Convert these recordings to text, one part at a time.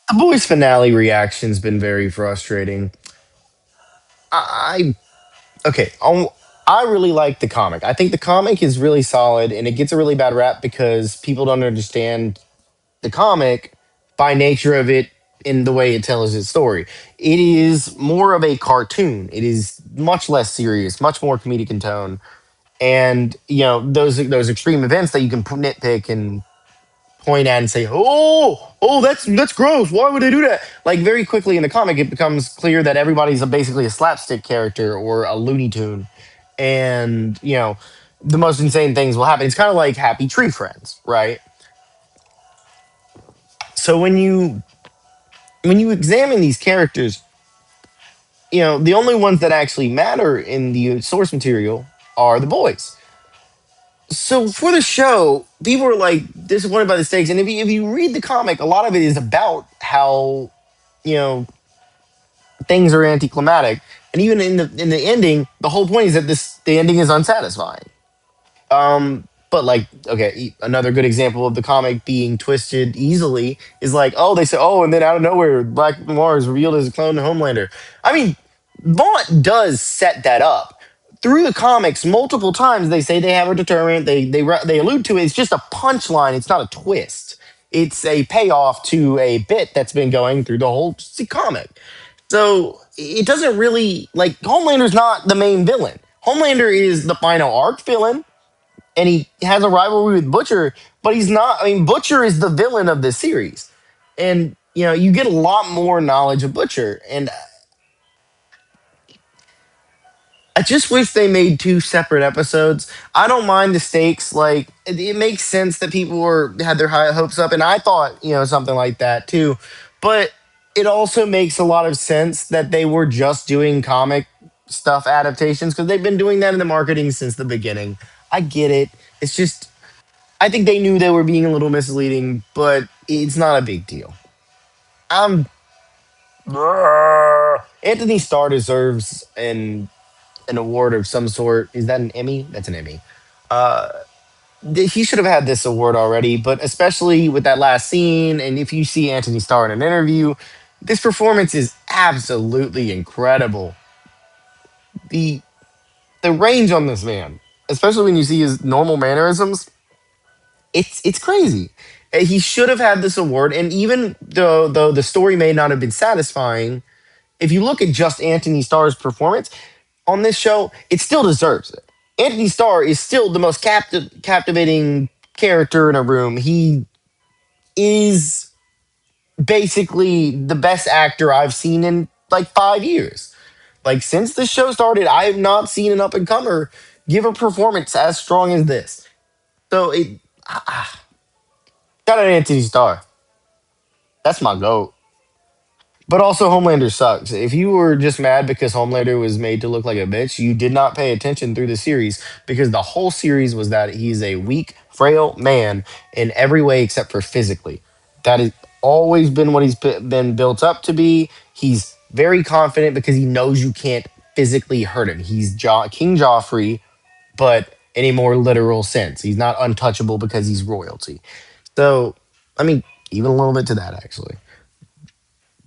The boys' finale reaction's been very frustrating. I okay. I really like the comic. I think the comic is really solid, and it gets a really bad rap because people don't understand the comic by nature of it in the way it tells its story. It is more of a cartoon. It is much less serious, much more comedic in tone, and those extreme events that you can nitpick and point at and say, "Oh, that's gross. Why would they do that?" Like very quickly in the comic, it becomes clear that everybody's basically a slapstick character or a Looney Tune, and the most insane things will happen. It's kind of like Happy Tree Friends, right? So when you examine these characters, the only ones that actually matter in the source material are the boys. So for the show, people were like disappointed by the stakes, and if you read the comic, a lot of it is about how you know things are anticlimactic, and even in the ending, the whole point is that the ending is unsatisfying. But like, okay, another good example of the comic being twisted easily is like, oh, they say, oh, and then out of nowhere, Black Noir is revealed as a clone of Homelander. I mean, Vaught does set that up through the comics multiple times. They say they have a deterrent. They allude to it. It's just a punchline. It's not a twist. It's a payoff to a bit that's been going through the whole comic. So it doesn't really like Homelander's not the main villain. Homelander is the final arc villain, and he has a rivalry with Butcher, but he's not. I mean, Butcher is the villain of this series, and you get a lot more knowledge of Butcher, and I just wish they made two separate episodes. I don't mind the stakes; like it makes sense that people had their high hopes up, and I thought something like that too, but it also makes a lot of sense that they were just doing comic stuff adaptations because they've been doing that in the marketing since the beginning. I get it. It's just I think they knew they were being a little misleading, but it's not a big deal. Um, Anthony Starr deserves an award of some sort. Is that an Emmy? That's an Emmy. Uh, he should have had this award already, but especially with that last scene, and if you see Anthony Starr in an interview, this performance is absolutely incredible. The the range on this man, especially when you see his normal mannerisms, it's crazy. He should have had this award, and even though the story may not have been satisfying, if you look at just Anthony Starr's performance on this show, it still deserves it. Anthony Starr is still the most captivating character in a room. He is basically the best actor I've seen in like 5 years. Like since the show started, I have not seen an up and comer give a performance as strong as this. So it got an Anthony Starr. That's my goat. But also, Homelander sucks. If you were just mad because Homelander was made to look like a bitch, you did not pay attention through the series because the whole series was that he's a weak, frail man in every way except for physically. That has always been what been built up to be. He's very confident because he knows you can't physically hurt him. He's King Joffrey, but in a more literal sense. He's not untouchable because he's royalty. So, I mean, even a little bit to that, actually.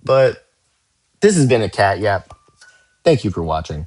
But this has been a cat yap. Thank you for watching.